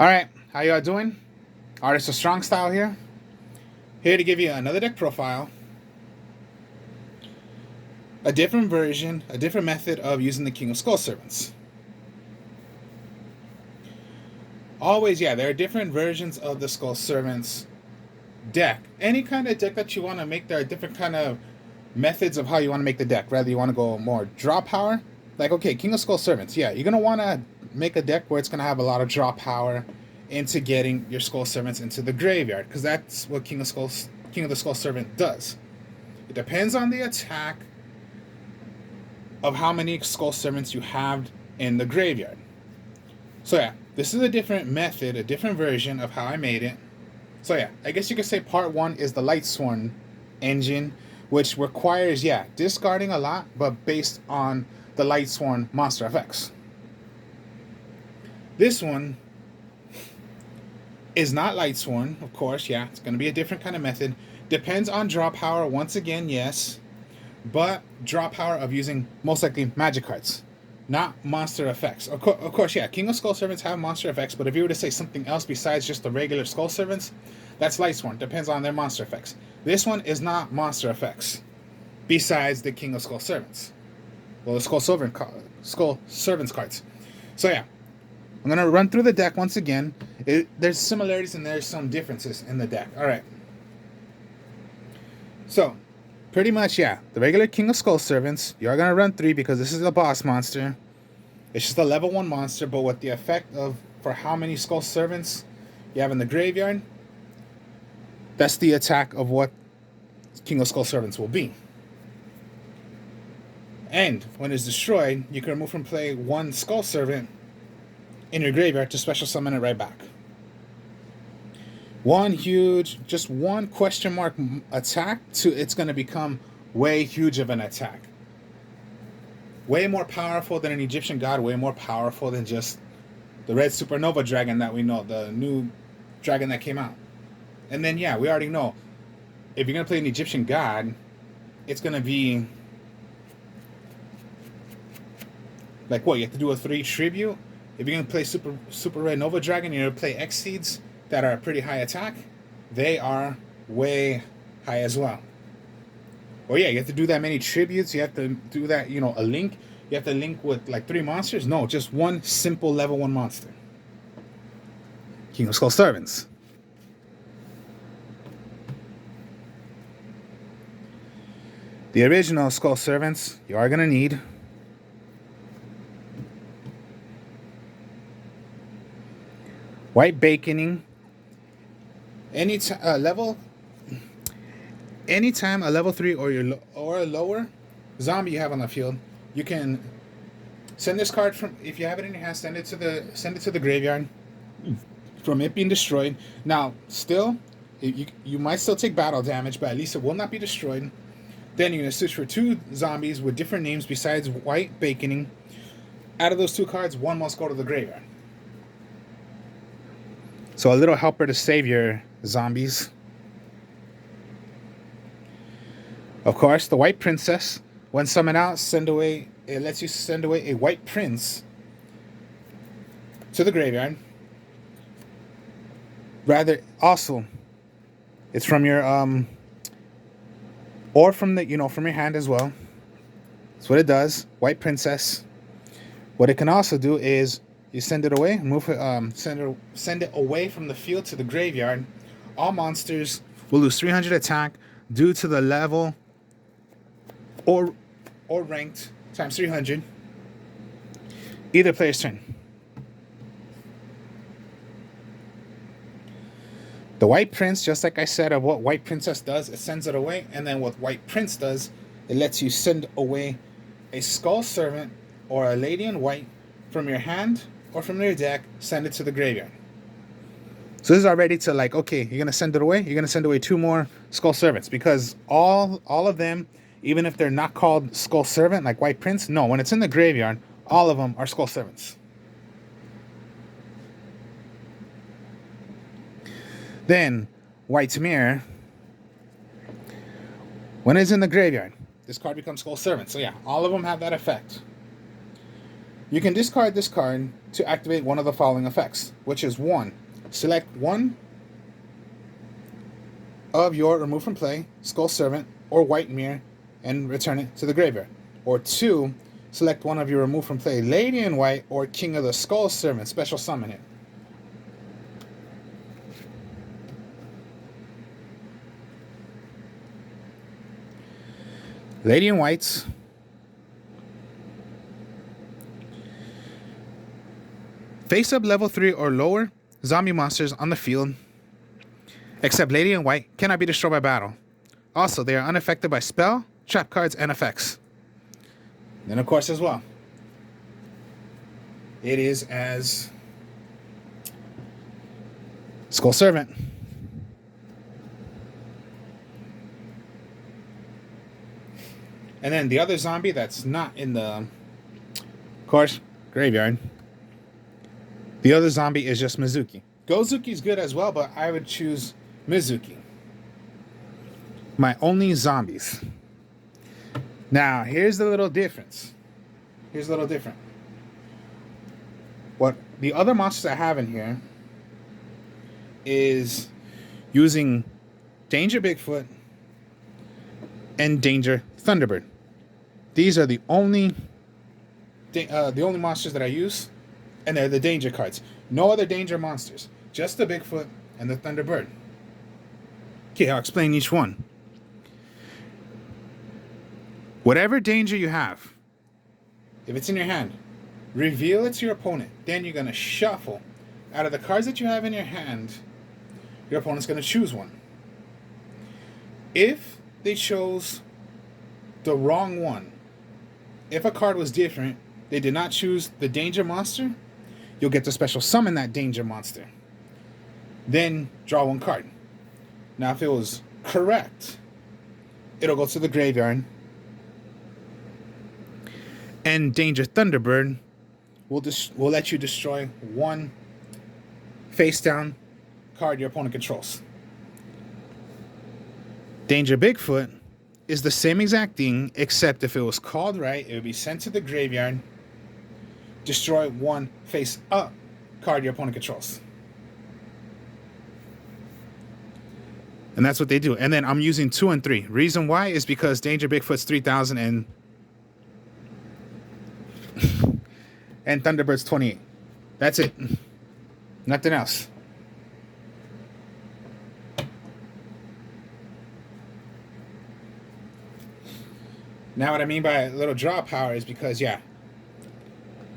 All right, how y'all doing? Artist of Strong Style here to give you another deck profile, a different version, a different method of using the King of Skull Servants. Always, yeah, there are different versions of the Skull Servants deck. Any kind of deck that you want to make, there are different kind of methods of how you want to make the deck. Whether you want to go more draw power, like okay, King of Skull Servants, yeah, you're gonna want to make a deck where it's gonna have a lot of draw power into getting your Skull Servants into the graveyard, because that's what King of the Skull Servant does. It depends on the attack of how many Skull Servants you have in the graveyard. So yeah, this is a different method, a different version of how I made it. So yeah, I guess you could say part one is the Lightsworn engine, which requires, yeah, discarding a lot, but based on the Lightsworn monster effects. This one is not Lightsworn, of course, yeah, it's going to be a different kind of method. Depends on draw power, once again, yes, but draw power of using most likely magic cards, not monster effects. Of course, yeah, King of Skull Servants have monster effects, but if you were to say something else besides just the regular Skull Servants, that's Lightsworn. Depends on their monster effects. This one is not monster effects, besides the King of Skull Servants. Well, the Skull Servants cards. So yeah, I'm going to run through the deck once again. There's similarities and there's some differences in the deck. All right. So, pretty much, yeah, the regular King of Skull Servants, you are going to run 3 because this is a boss monster. It's just a level 1 monster, but with the effect of for how many Skull Servants you have in the graveyard, that's the attack of what King of Skull Servants will be. And when it's destroyed, you can remove from play 1 Skull Servant in your graveyard to special summon it right back. Just one question mark attack to it's going to become way huge of an attack. Way more powerful than an Egyptian god, way more powerful than just the red supernova dragon that we know, the new dragon that came out. And then, yeah, we already know, if you're going to play an Egyptian god, it's going to be like what? You have to do a 3 tribute? If you're going to play Super Red Nova Dragon, you're going to play X-Seeds that are pretty high attack, they are way high as well. Or yeah, you have to do that many tributes, you have to do that, a link. You have to link with like 3 monsters? No, just one simple level 1 monster. King of Skull Servants. The original Skull Servants, you are going to need White Baconing. Anytime a level 3 or a lower zombie you have on the field, you can send this card from, if you have it in your hand, send it to the graveyard from it being destroyed. Now, still, you might still take battle damage, but at least it will not be destroyed. Then you're gonna search for 2 zombies with different names besides White Baconing. Out of those 2 cards, 1 must go to the graveyard. So a little helper to save your zombies. Of course, the White Princess. When summoned out, it lets you send away a White Prince to the graveyard. Rather, also, it's from your or from the from your hand as well. That's what it does. White Princess. What it can also do is you send it away, send it away from the field to the graveyard. All monsters will lose 300 attack due to the level or ranked times 300. Either player's turn. The White Prince, just like I said of what White Princess does, it sends it away, and then what White Prince does, it lets you send away a Skull Servant or a Lady in White from your hand or from your deck, send it to the graveyard. So this is already to like, okay, you're going to send it away? You're going to send away 2 more Skull Servants, because all of them, even if they're not called Skull Servant, like White Prince, no, when it's in the graveyard, all of them are Skull Servants. Then, White Mirror, when it's in the graveyard, this card becomes Skull Servant. So yeah, all of them have that effect. You can discard this card to activate one of the following effects, which is 1. Select one of your remove from play Skull Servant or White Mirror and return it to the graveyard. Or 2. Select one of your remove from play Lady in White or King of the Skull Servant, special summon it. Lady in Whites. Face up level 3 or lower zombie monsters on the field, except Lady in White, cannot be destroyed by battle. Also, they are unaffected by spell, trap cards, and effects. Then, of course, as well, it is as Skull Servant. And then the other zombie that's not in the, of course, graveyard. The other zombie is just Mizuki. Gozuki's good as well, but I would choose Mizuki. My only zombies. Now, here's the little difference. Here's a little different. What the other monsters I have in here is using Danger Bigfoot and Danger Thunderbird. These are the only monsters that I use, and they're the danger cards. No other danger monsters, just the Bigfoot and the Thunderbird. Okay, I'll explain each one. Whatever danger you have, if it's in your hand, reveal it to your opponent. Then you're going to shuffle. Out of the cards that you have in your hand, your opponent's going to choose one. If they chose the wrong one, if a card was different, they did not choose the danger monster, you'll get to special summon that danger monster. Then draw one card. Now, if it was correct, it'll go to the graveyard. And Danger Thunderbird will let you destroy one face down card your opponent controls. Danger Bigfoot is the same exact thing, except if it was called right, it would be sent to the graveyard, destroy one face up card your opponent controls. And that's what they do. And then I'm using 2 and 3. Reason why is because Danger Bigfoot's 3,000 and Thunderbird's 28. That's it. Nothing else. Now, what I mean by a little draw power is because, yeah,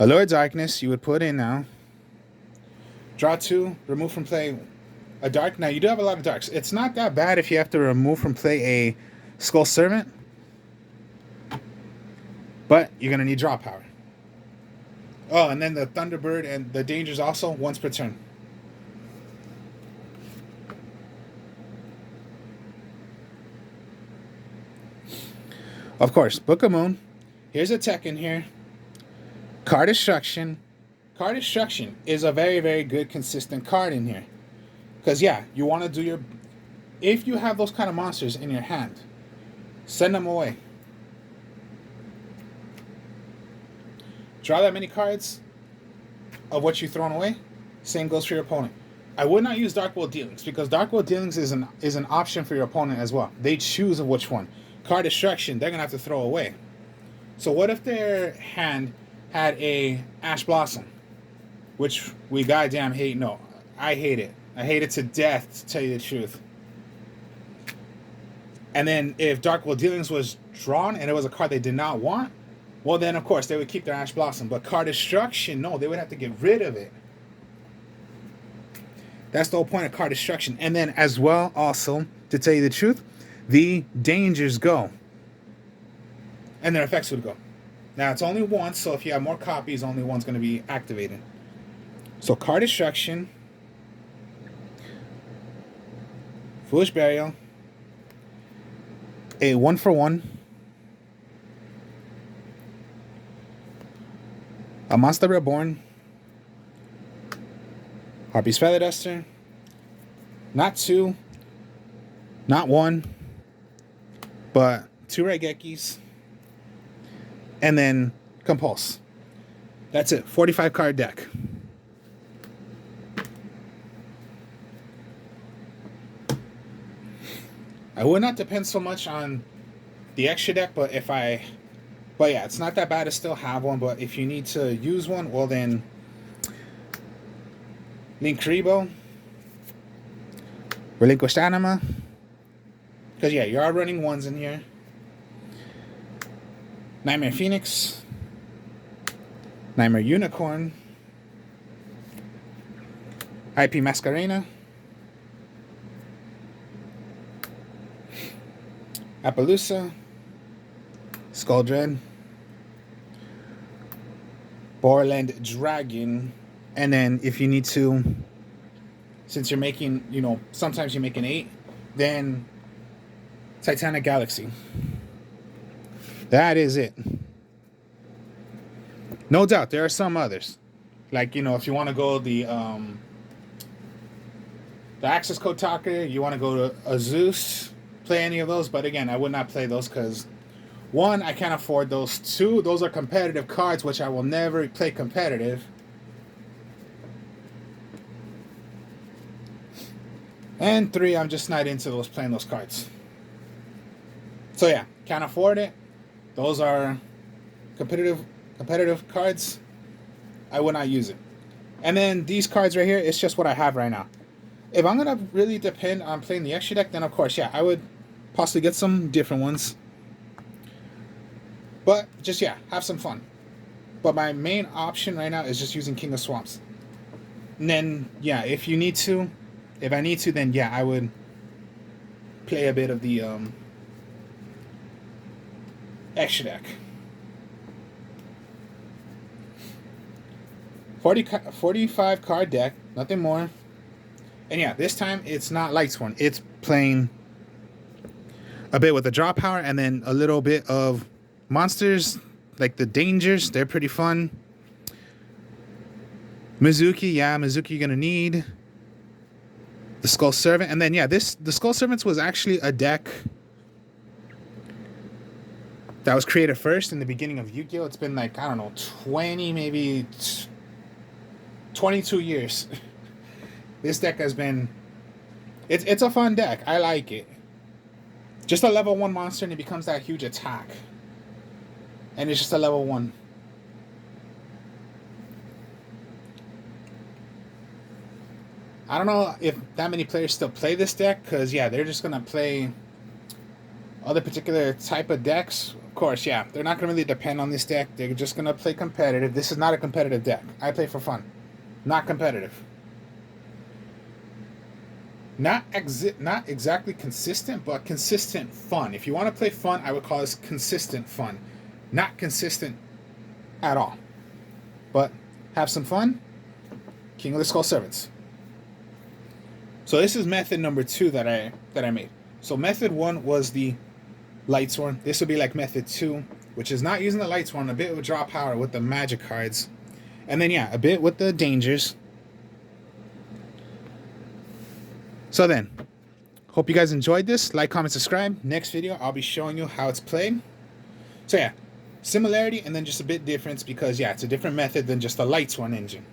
Allure Darkness, you would put in now. Draw 2, remove from play a dark. Now, you do have a lot of darks. It's not that bad if you have to remove from play a Skull Servant, but you're going to need draw power. Oh, and then the Thunderbird and the Dangers also once per turn. Of course, Book of Moon. Here's a tech in here. Card Destruction. Card Destruction is a very, very good, consistent card in here. Because, yeah, you want to do your... If you have those kind of monsters in your hand, send them away. Draw that many cards of what you've thrown away. Same goes for your opponent. I would not use Dark World Dealings, because Dark World Dealings is an option for your opponent as well. They choose of which one. Card Destruction, they're going to have to throw away. So what if their hand had a Ash Blossom, which we goddamn hate? No, I hate it. I hate it to death, to tell you the truth. And then if Dark World Dealings was drawn and it was a card they did not want, well then, of course, they would keep their Ash Blossom. But Card Destruction, no, they would have to get rid of it. That's the whole point of Card Destruction. And then as well, also, to tell you the truth, the Dangers go. And their effects would go. Now, it's only once, so if you have more copies, only one's going to be activated. So, Card Destruction, Foolish Burial, a 1-for-1, a Monster Reborn, Harpy's Feather Duster, not 2, not 1, but 2 Raigekis, and then Compulse. That's it. 45 card deck. I would not depend so much on the extra deck, but yeah, it's not that bad to still have one. But if you need to use one, well then, Linkuriboh, Relinquished Anima, because yeah, you are running ones in here. Nightmare Phoenix, Nightmare Unicorn, IP Masquerena, Apollousa, Skull Dread, Borland Dragon, and then if you need to, since you're making, sometimes you make an 8, then Titanic Galaxy. That is it. No doubt, there are some others. Like, if you want to go the Access Code Talker, you want to go to Azus, play any of those. But again, I would not play those because, one, I can't afford those. Two, those are competitive cards, which I will never play competitive. And three, I'm just not into playing those cards. So yeah, can't afford it. Those are competitive cards. I would not use it. And then these cards right here, it's just what I have right now. If I'm gonna really depend on playing the extra deck, then of course, yeah, I would possibly get some different ones. But just, yeah, have some fun. But my main option right now is just using King of Swamps. And then, yeah, if I need to, then yeah, I would play a bit of the extra deck. 45 card deck, nothing more. And yeah, this time it's not Lightsworn. It's playing a bit with the draw power and then a little bit of monsters like the Dangers. They're pretty fun. Mizuki, yeah, Mizuki you're gonna need. The Skull Servant, and then yeah, the Skull Servants was actually a deck that was created first in the beginning of Yu-Gi-Oh! It's been like, I don't know, 20, maybe 22 years. This deck has been... It's a fun deck. I like it. Just a level 1 monster and it becomes that huge attack. And it's just a level 1. I don't know if that many players still play this deck, because yeah, they're just going to play other particular type of decks. Of course, yeah, they're not going to really depend on this deck. They're just going to play competitive. This is not a competitive deck. I play for fun. Not competitive. Not exactly consistent, but consistent fun. If you want to play fun, I would call this consistent fun. Not consistent at all. But have some fun. King of the Skull Servants. So this is method number 2 that I made. So method 1 was the Lightsworn. This would be like method 2, which is not using the Lightsworn, a bit with draw power with the magic cards. And then yeah, a bit with the Dangers. So then, hope you guys enjoyed this. Like, comment, subscribe. Next video, I'll be showing you how it's played. So yeah, similarity and then just a bit difference because yeah, it's a different method than just the Lightsworn engine.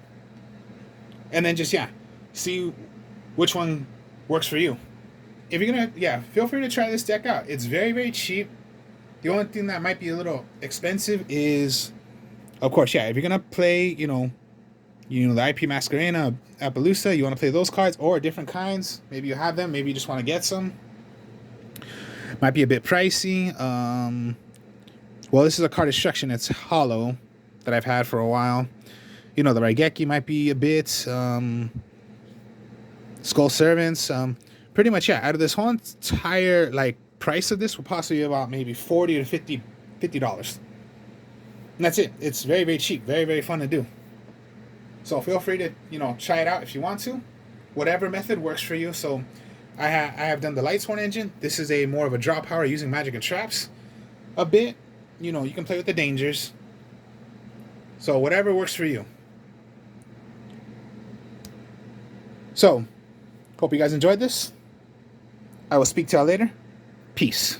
And then just, yeah, see which one works for you. If you're gonna, yeah, feel free to try this deck out. It's very, very cheap. The only thing that might be a little expensive is, of course, yeah, if you're gonna play, the IP Masquerena, Apollousa, you want to play those cards or different kinds. Maybe you have them. Maybe you just want to get some. Might be a bit pricey. Well, this is a card destruction. It's hollow that I've had for a while. The Raigeki might be a bit. Skull Servants. Pretty much, yeah. Out of this whole entire price of this will possibly be about maybe $40 to $50. And that's it. It's very, very cheap. Very, very fun to do. So feel free to, try it out if you want to. Whatever method works for you. So I have done the Lightsworn engine. This is a more of a draw power using magic and traps. A bit, you can play with the Dangers. So whatever works for you. So, hope you guys enjoyed this. I will speak to y'all later. Peace.